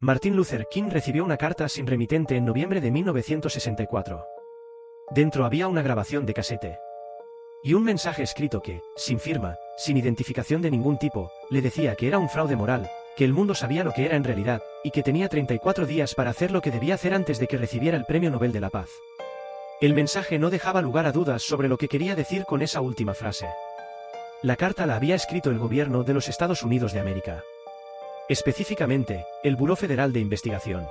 Martin Luther King recibió una carta sin remitente en noviembre de 1964. Dentro había una grabación de casete y un mensaje escrito que, sin firma, sin identificación de ningún tipo, le decía que era un fraude moral, que el mundo sabía lo que era en realidad, y que tenía 34 días para hacer lo que debía hacer antes de que recibiera el Premio Nobel de la Paz. El mensaje no dejaba lugar a dudas sobre lo que quería decir con esa última frase. La carta la había escrito el gobierno de los Estados Unidos de América. Específicamente, el Buró Federal de Investigación.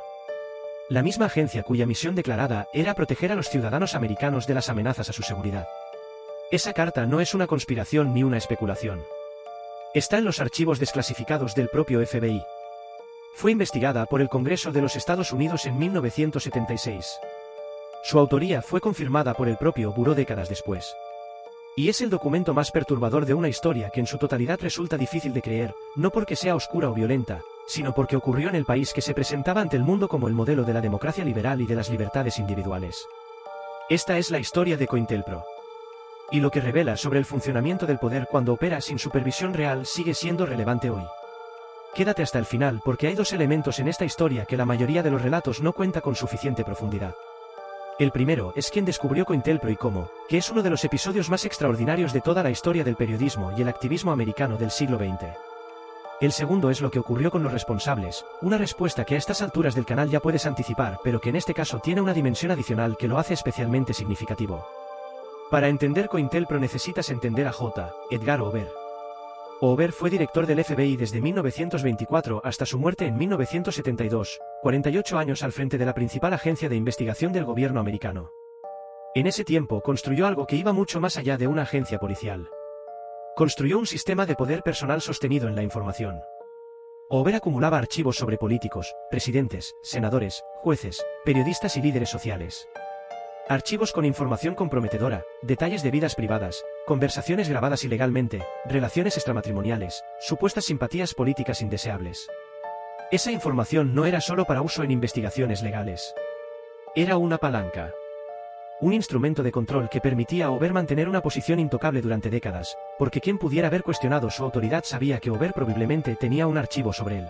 La misma agencia cuya misión declarada era proteger a los ciudadanos americanos de las amenazas a su seguridad. Esa carta no es una conspiración ni una especulación. Está en los archivos desclasificados del propio FBI. Fue investigada por el Congreso de los Estados Unidos en 1976. Su autoría fue confirmada por el propio Buró décadas después. Y es el documento más perturbador de una historia que en su totalidad resulta difícil de creer, no porque sea oscura o violenta, sino porque ocurrió en el país que se presentaba ante el mundo como el modelo de la democracia liberal y de las libertades individuales. Esta es la historia de COINTELPRO. Y lo que revela sobre el funcionamiento del poder cuando opera sin supervisión real sigue siendo relevante hoy. Quédate hasta el final porque hay dos elementos en esta historia que la mayoría de los relatos no cuenta con suficiente profundidad. El primero es quién descubrió COINTELPRO y cómo, que es uno de los episodios más extraordinarios de toda la historia del periodismo y el activismo americano del siglo XX. El segundo es lo que ocurrió con los responsables, una respuesta que a estas alturas del canal ya puedes anticipar pero que en este caso tiene una dimensión adicional que lo hace especialmente significativo. Para entender COINTELPRO necesitas entender a J. Edgar Hoover. Hoover fue director del FBI desde 1924 hasta su muerte en 1972, 48 años al frente de la principal agencia de investigación del gobierno americano. En ese tiempo construyó algo que iba mucho más allá de una agencia policial. Construyó un sistema de poder personal sostenido en la información. Hoover acumulaba archivos sobre políticos, presidentes, senadores, jueces, periodistas y líderes sociales. Archivos con información comprometedora, detalles de vidas privadas, conversaciones grabadas ilegalmente, relaciones extramatrimoniales, supuestas simpatías políticas indeseables. Esa información no era solo para uso en investigaciones legales. Era una palanca. Un instrumento de control que permitía a Hoover mantener una posición intocable durante décadas, porque quien pudiera haber cuestionado su autoridad sabía que Hoover probablemente tenía un archivo sobre él.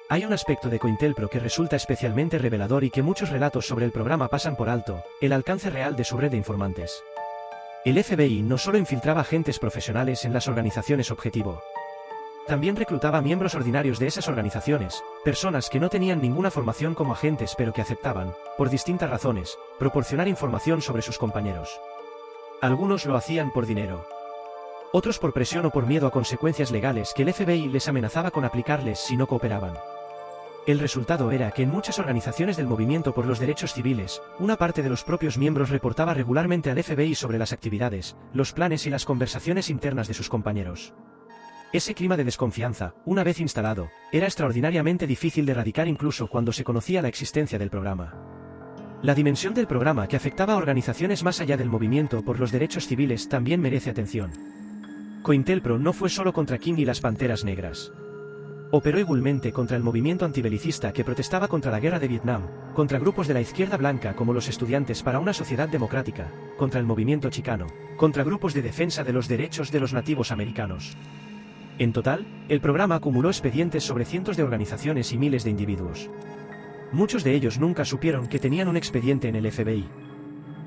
Hay un aspecto de COINTELPRO que resulta especialmente revelador y que muchos relatos sobre el programa pasan por alto, el alcance real de su red de informantes. El FBI no solo infiltraba agentes profesionales en las organizaciones objetivo. También reclutaba miembros ordinarios de esas organizaciones, personas que no tenían ninguna formación como agentes pero que aceptaban, por distintas razones, proporcionar información sobre sus compañeros. Algunos lo hacían por dinero. Otros por presión o por miedo a consecuencias legales que el FBI les amenazaba con aplicarles si no cooperaban. El resultado era que en muchas organizaciones del movimiento por los derechos civiles, una parte de los propios miembros reportaba regularmente al FBI sobre las actividades, los planes y las conversaciones internas de sus compañeros. Ese clima de desconfianza, una vez instalado, era extraordinariamente difícil de erradicar incluso cuando se conocía la existencia del programa. La dimensión del programa que afectaba a organizaciones más allá del movimiento por los derechos civiles también merece atención. COINTELPRO no fue solo contra King y las Panteras Negras. Operó igualmente contra el movimiento antibelicista que protestaba contra la guerra de Vietnam, contra grupos de la izquierda blanca como los Estudiantes para una Sociedad Democrática, contra el movimiento chicano, contra grupos de defensa de los derechos de los nativos americanos. En total, el programa acumuló expedientes sobre cientos de organizaciones y miles de individuos. Muchos de ellos nunca supieron que tenían un expediente en el FBI.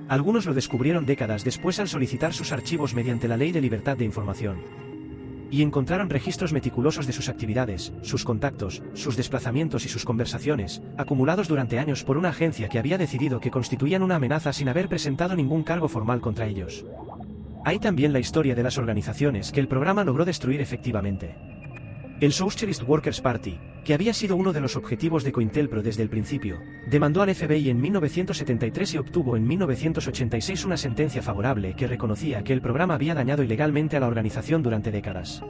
Algunos lo descubrieron décadas después al solicitar sus archivos mediante la Ley de Libertad de Información. Y encontraron registros meticulosos de sus actividades, sus contactos, sus desplazamientos y sus conversaciones, acumulados durante años por una agencia que había decidido que constituían una amenaza sin haber presentado ningún cargo formal contra ellos. Hay también la historia de las organizaciones que el programa logró destruir efectivamente. El Socialist Workers Party, que había sido uno de los objetivos de COINTELPRO desde el principio, demandó al FBI en 1973 y obtuvo en 1986 una sentencia favorable que reconocía que el programa había dañado ilegalmente a la organización durante décadas.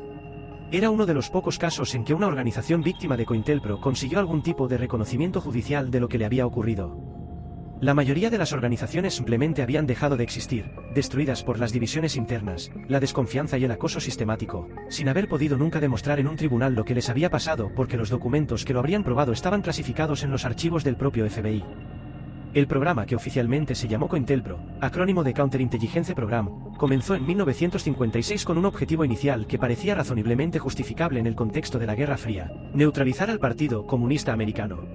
Era uno de los pocos casos en que una organización víctima de COINTELPRO consiguió algún tipo de reconocimiento judicial de lo que le había ocurrido. La mayoría de las organizaciones simplemente habían dejado de existir, destruidas por las divisiones internas, la desconfianza y el acoso sistemático, sin haber podido nunca demostrar en un tribunal lo que les había pasado porque los documentos que lo habrían probado estaban clasificados en los archivos del propio FBI. El programa, que oficialmente se llamó COINTELPRO, acrónimo de Counterintelligence Program, comenzó en 1956 con un objetivo inicial que parecía razonablemente justificable en el contexto de la Guerra Fría: neutralizar al Partido Comunista Americano.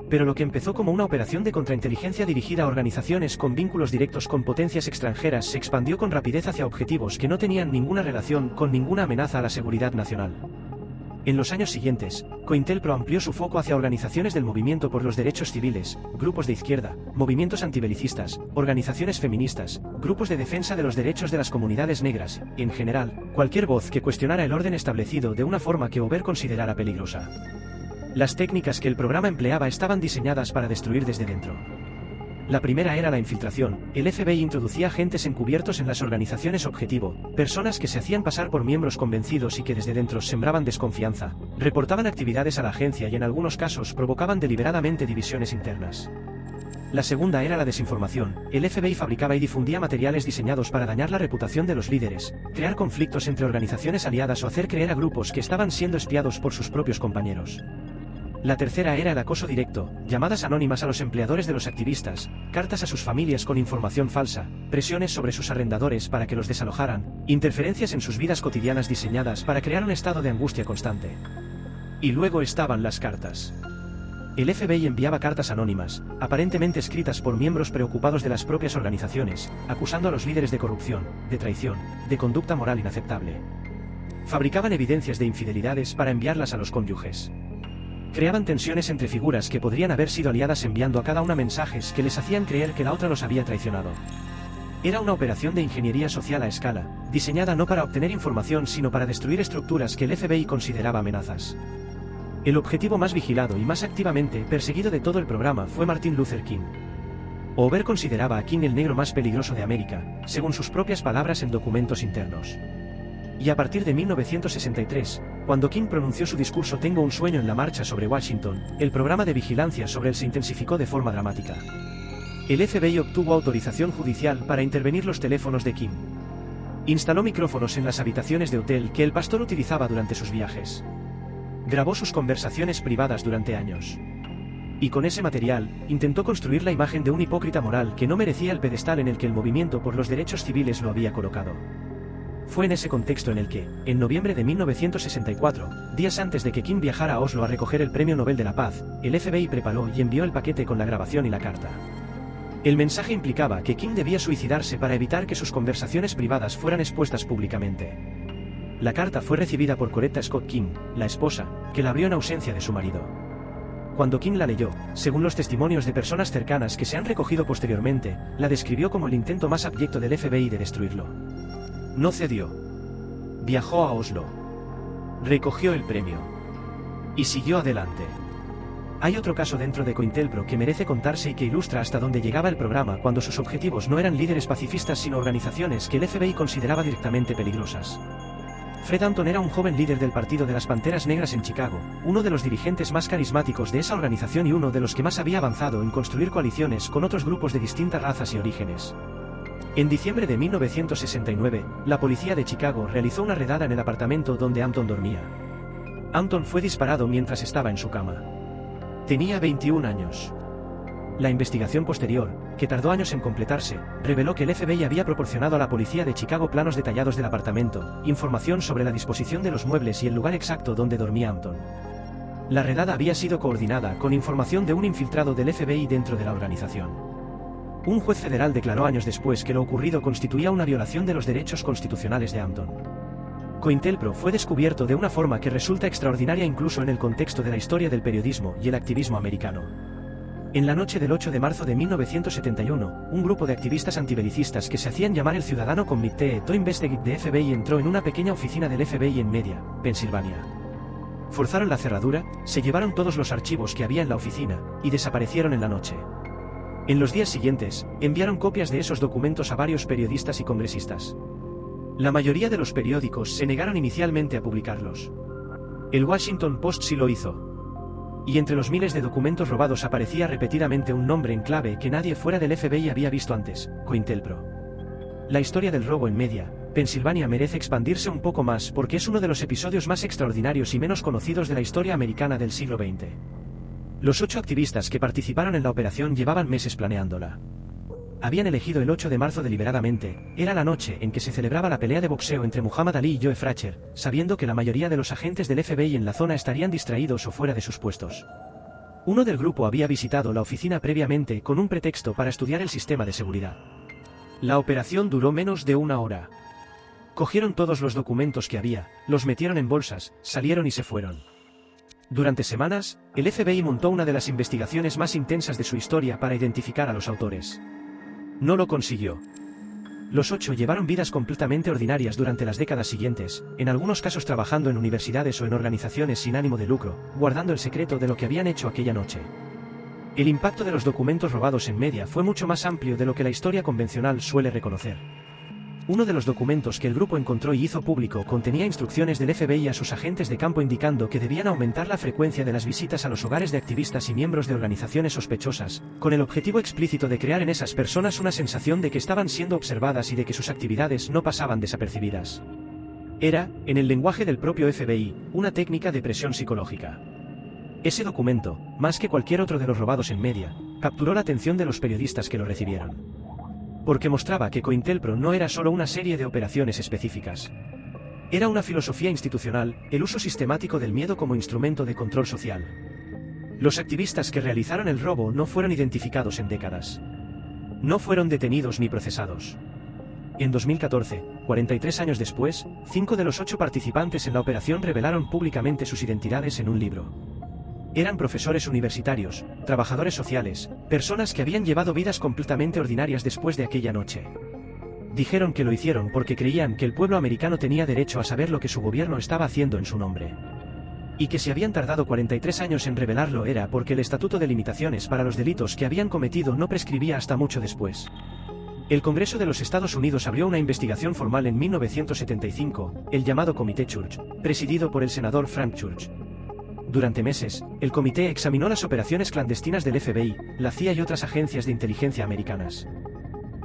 Pero lo que empezó como una operación de contrainteligencia dirigida a organizaciones con vínculos directos con potencias extranjeras se expandió con rapidez hacia objetivos que no tenían ninguna relación con ninguna amenaza a la seguridad nacional. En los años siguientes, COINTELPRO amplió su foco hacia organizaciones del movimiento por los derechos civiles, grupos de izquierda, movimientos antibelicistas, organizaciones feministas, grupos de defensa de los derechos de las comunidades negras, y, en general, cualquier voz que cuestionara el orden establecido de una forma que Hoover considerara peligrosa. Las técnicas que el programa empleaba estaban diseñadas para destruir desde dentro. La primera era la infiltración. El FBI introducía agentes encubiertos en las organizaciones objetivo, personas que se hacían pasar por miembros convencidos y que desde dentro sembraban desconfianza, reportaban actividades a la agencia y en algunos casos provocaban deliberadamente divisiones internas. La segunda era la desinformación. El FBI fabricaba y difundía materiales diseñados para dañar la reputación de los líderes, crear conflictos entre organizaciones aliadas o hacer creer a grupos que estaban siendo espiados por sus propios compañeros. La tercera era el acoso directo, llamadas anónimas a los empleadores de los activistas, cartas a sus familias con información falsa, presiones sobre sus arrendadores para que los desalojaran, interferencias en sus vidas cotidianas diseñadas para crear un estado de angustia constante. Y luego estaban las cartas. El FBI enviaba cartas anónimas, aparentemente escritas por miembros preocupados de las propias organizaciones, acusando a los líderes de corrupción, de traición, de conducta moral inaceptable. Fabricaban evidencias de infidelidades para enviarlas a los cónyuges. Creaban tensiones entre figuras que podrían haber sido aliadas enviando a cada una mensajes que les hacían creer que la otra los había traicionado. Era una operación de ingeniería social a escala, diseñada no para obtener información sino para destruir estructuras que el FBI consideraba amenazas. El objetivo más vigilado y más activamente perseguido de todo el programa fue Martin Luther King. Hoover consideraba a King el negro más peligroso de América, según sus propias palabras en documentos internos. Y a partir de 1963, cuando King pronunció su discurso Tengo un sueño en la marcha sobre Washington, el programa de vigilancia sobre él se intensificó de forma dramática. El FBI obtuvo autorización judicial para intervenir los teléfonos de King. Instaló micrófonos en las habitaciones de hotel que el pastor utilizaba durante sus viajes. Grabó sus conversaciones privadas durante años. Y con ese material, intentó construir la imagen de un hipócrita moral que no merecía el pedestal en el que el movimiento por los derechos civiles lo había colocado. Fue en ese contexto en el que, en noviembre de 1964, días antes de que King viajara a Oslo a recoger el Premio Nobel de la Paz, el FBI preparó y envió el paquete con la grabación y la carta. El mensaje implicaba que King debía suicidarse para evitar que sus conversaciones privadas fueran expuestas públicamente. La carta fue recibida por Coretta Scott King, la esposa, que la abrió en ausencia de su marido. Cuando King la leyó, según los testimonios de personas cercanas que se han recogido posteriormente, la describió como el intento más abyecto del FBI de destruirlo. No cedió. Viajó a Oslo. Recogió el premio. Y siguió adelante. Hay otro caso dentro de COINTELPRO que merece contarse y que ilustra hasta dónde llegaba el programa cuando sus objetivos no eran líderes pacifistas sino organizaciones que el FBI consideraba directamente peligrosas. Fred Hampton era un joven líder del Partido de las Panteras Negras en Chicago, uno de los dirigentes más carismáticos de esa organización y uno de los que más había avanzado en construir coaliciones con otros grupos de distintas razas y orígenes. En diciembre de 1969, la policía de Chicago realizó una redada en el apartamento donde Hampton dormía. Hampton fue disparado mientras estaba en su cama. Tenía 21 años. La investigación posterior, que tardó años en completarse, reveló que el FBI había proporcionado a la policía de Chicago planos detallados del apartamento, información sobre la disposición de los muebles y el lugar exacto donde dormía Hampton. La redada había sido coordinada con información de un infiltrado del FBI dentro de la organización. Un juez federal declaró años después que lo ocurrido constituía una violación de los derechos constitucionales de Hampton. COINTELPRO fue descubierto de una forma que resulta extraordinaria incluso en el contexto de la historia del periodismo y el activismo americano. En la noche del 8 de marzo de 1971, un grupo de activistas antibelicistas que se hacían llamar el Ciudadano Comité to Investigate de FBI entró en una pequeña oficina del FBI en Media, Pensilvania. Forzaron la cerradura, se llevaron todos los archivos que había en la oficina, y desaparecieron en la noche. En los días siguientes, enviaron copias de esos documentos a varios periodistas y congresistas. La mayoría de los periódicos se negaron inicialmente a publicarlos. El Washington Post sí lo hizo. Y entre los miles de documentos robados aparecía repetidamente un nombre en clave que nadie fuera del FBI había visto antes: COINTELPRO. La historia del robo en Media, Pensilvania merece expandirse un poco más porque es uno de los episodios más extraordinarios y menos conocidos de la historia americana del siglo XX. Los 8 activistas que participaron en la operación llevaban meses planeándola. Habían elegido el 8 de marzo deliberadamente, era la noche en que se celebraba la pelea de boxeo entre Muhammad Ali y Joe Frazier, sabiendo que la mayoría de los agentes del FBI en la zona estarían distraídos o fuera de sus puestos. Uno del grupo había visitado la oficina previamente con un pretexto para estudiar el sistema de seguridad. La operación duró menos de una hora. Cogieron todos los documentos que había, los metieron en bolsas, salieron y se fueron. Durante semanas, el FBI montó una de las investigaciones más intensas de su historia para identificar a los autores. No lo consiguió. Los 8 llevaron vidas completamente ordinarias durante las décadas siguientes, en algunos casos trabajando en universidades o en organizaciones sin ánimo de lucro, guardando el secreto de lo que habían hecho aquella noche. El impacto de los documentos robados en media fue mucho más amplio de lo que la historia convencional suele reconocer. Uno de los documentos que el grupo encontró y hizo público contenía instrucciones del FBI a sus agentes de campo indicando que debían aumentar la frecuencia de las visitas a los hogares de activistas y miembros de organizaciones sospechosas, con el objetivo explícito de crear en esas personas una sensación de que estaban siendo observadas y de que sus actividades no pasaban desapercibidas. Era, en el lenguaje del propio FBI, una técnica de presión psicológica. Ese documento, más que cualquier otro de los robados en media, capturó la atención de los periodistas que lo recibieron. Porque mostraba que COINTELPRO no era solo una serie de operaciones específicas. Era una filosofía institucional, el uso sistemático del miedo como instrumento de control social. Los activistas que realizaron el robo no fueron identificados en décadas. No fueron detenidos ni procesados. En 2014, 43 años después, 5 de los 8 participantes en la operación revelaron públicamente sus identidades en un libro. Eran profesores universitarios, trabajadores sociales, personas que habían llevado vidas completamente ordinarias después de aquella noche. Dijeron que lo hicieron porque creían que el pueblo americano tenía derecho a saber lo que su gobierno estaba haciendo en su nombre. Y que si habían tardado 43 años en revelarlo era porque el Estatuto de Limitaciones para los delitos que habían cometido no prescribía hasta mucho después. El Congreso de los Estados Unidos abrió una investigación formal en 1975, el llamado Comité Church, presidido por el senador Frank Church. Durante meses, el comité examinó las operaciones clandestinas del FBI, la CIA y otras agencias de inteligencia americanas.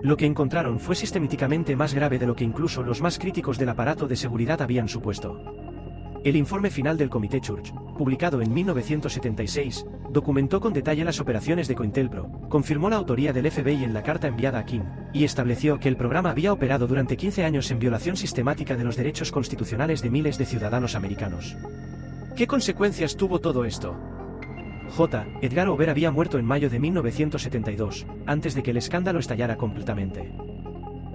Lo que encontraron fue sistemáticamente más grave de lo que incluso los más críticos del aparato de seguridad habían supuesto. El informe final del Comité Church, publicado en 1976, documentó con detalle las operaciones de COINTELPRO, confirmó la autoría del FBI en la carta enviada a Kim, y estableció que el programa había operado durante 15 años en violación sistemática de los derechos constitucionales de miles de ciudadanos americanos. ¿Qué consecuencias tuvo todo esto? J. Edgar Hoover había muerto en mayo de 1972, antes de que el escándalo estallara completamente.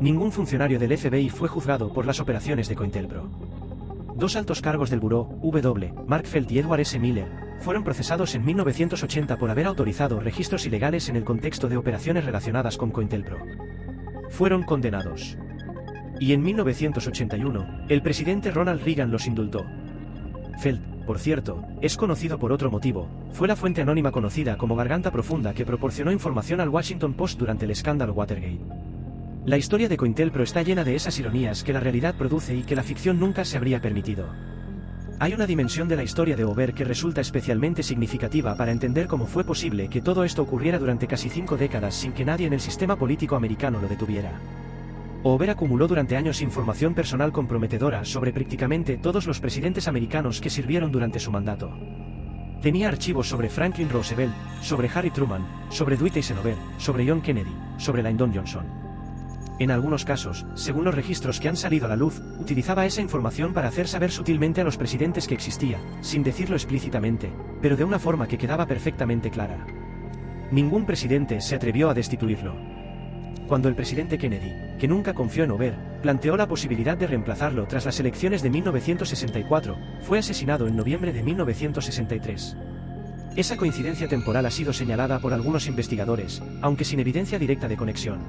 Ningún funcionario del FBI fue juzgado por las operaciones de COINTELPRO. 2 altos cargos del buró, W. Mark Felt y Edward S. Miller, fueron procesados en 1980 por haber autorizado registros ilegales en el contexto de operaciones relacionadas con COINTELPRO. Fueron condenados. Y en 1981, el presidente Ronald Reagan los indultó. Felt, por cierto, es conocido por otro motivo, fue la fuente anónima conocida como Garganta Profunda que proporcionó información al Washington Post durante el escándalo Watergate. La historia de COINTELPRO está llena de esas ironías que la realidad produce y que la ficción nunca se habría permitido. Hay una dimensión de la historia de Hoover que resulta especialmente significativa para entender cómo fue posible que todo esto ocurriera durante casi 5 décadas sin que nadie en el sistema político americano lo detuviera. Hoover acumuló durante años información personal comprometedora sobre prácticamente todos los presidentes americanos que sirvieron durante su mandato. Tenía archivos sobre Franklin Roosevelt, sobre Harry Truman, sobre Dwight Eisenhower, sobre John Kennedy, sobre Lyndon Johnson. En algunos casos, según los registros que han salido a la luz, utilizaba esa información para hacer saber sutilmente a los presidentes que existía, sin decirlo explícitamente, pero de una forma que quedaba perfectamente clara. Ningún presidente se atrevió a destituirlo. Cuando el presidente Kennedy, que nunca confió en Hoover, planteó la posibilidad de reemplazarlo tras las elecciones de 1964, fue asesinado en noviembre de 1963. Esa coincidencia temporal ha sido señalada por algunos investigadores, aunque sin evidencia directa de conexión.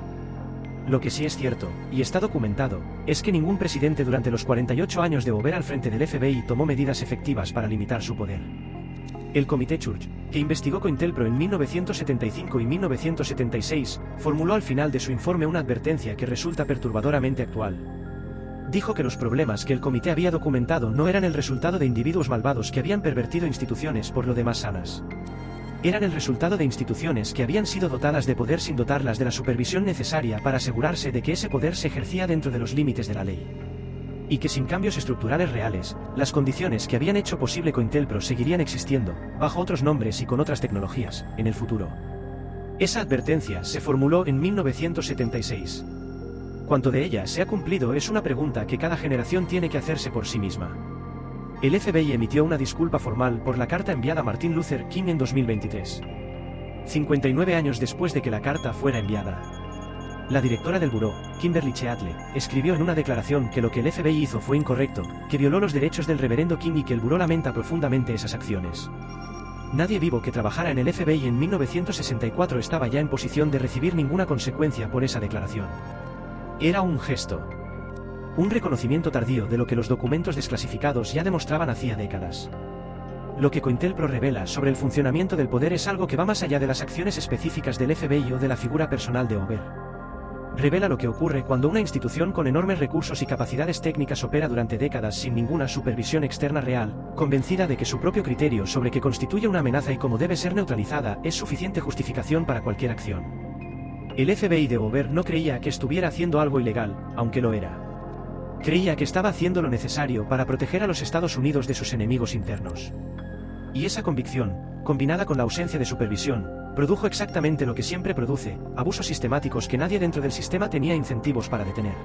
Lo que sí es cierto, y está documentado, es que ningún presidente durante los 48 años de Hoover al frente del FBI tomó medidas efectivas para limitar su poder. El Comité Church, que investigó COINTELPRO en 1975 y 1976, formuló al final de su informe una advertencia que resulta perturbadoramente actual. Dijo que los problemas que el comité había documentado no eran el resultado de individuos malvados que habían pervertido instituciones por lo demás sanas. Eran el resultado de instituciones que habían sido dotadas de poder sin dotarlas de la supervisión necesaria para asegurarse de que ese poder se ejercía dentro de los límites de la ley. y que sin cambios estructurales reales, las condiciones que habían hecho posible Cointelpro seguirían existiendo, bajo otros nombres y con otras tecnologías, en el futuro. Esa advertencia se formuló en 1976. ¿Cuánto de ella se ha cumplido? Es una pregunta que cada generación tiene que hacerse por sí misma. El FBI emitió una disculpa formal por la carta enviada a Martin Luther King en 2023. 59 años después de que la carta fuera enviada. La directora del buró, Kimberly Cheatle, escribió en una declaración que lo que el FBI hizo fue incorrecto, que violó los derechos del reverendo King y que el buró lamenta profundamente esas acciones. Nadie vivo que trabajara en el FBI en 1964 estaba ya en posición de recibir ninguna consecuencia por esa declaración. Era un gesto. Un reconocimiento tardío de lo que los documentos desclasificados ya demostraban hacía décadas. Lo que Cointelpro revela sobre el funcionamiento del poder es algo que va más allá de las acciones específicas del FBI o de la figura personal de Hoover. Revela lo que ocurre cuando una institución con enormes recursos y capacidades técnicas opera durante décadas sin ninguna supervisión externa real, convencida de que su propio criterio sobre qué constituye una amenaza y cómo debe ser neutralizada es suficiente justificación para cualquier acción. El FBI de Hoover no creía que estuviera haciendo algo ilegal, aunque lo era. Creía que estaba haciendo lo necesario para proteger a los Estados Unidos de sus enemigos internos. Y esa convicción, combinada con la ausencia de supervisión, produjo exactamente lo que siempre produce, abusos sistemáticos que nadie dentro del sistema tenía incentivos para detener.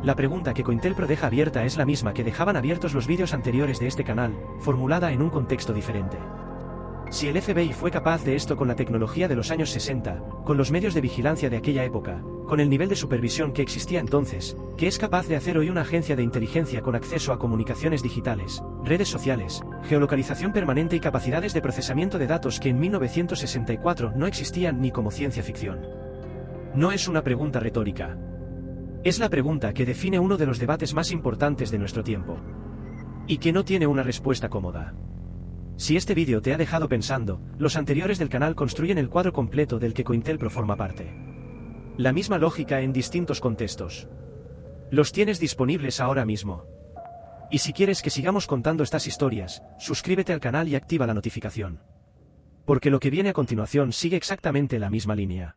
La pregunta que Cointelpro deja abierta es la misma que dejaban abiertos los vídeos anteriores de este canal, formulada en un contexto diferente. Si el FBI fue capaz de esto con la tecnología de los años 60, con los medios de vigilancia de aquella época, con el nivel de supervisión que existía entonces, ¿qué es capaz de hacer hoy una agencia de inteligencia con acceso a comunicaciones digitales, redes sociales, geolocalización permanente y capacidades de procesamiento de datos que en 1964 no existían ni como ciencia ficción? No es una pregunta retórica. Es la pregunta que define uno de los debates más importantes de nuestro tiempo. Y que no tiene una respuesta cómoda. Si este vídeo te ha dejado pensando, los anteriores del canal construyen el cuadro completo del que Cointelpro forma parte. La misma lógica en distintos contextos. Los tienes disponibles ahora mismo. Y si quieres que sigamos contando estas historias, suscríbete al canal y activa la notificación. Porque lo que viene a continuación sigue exactamente la misma línea.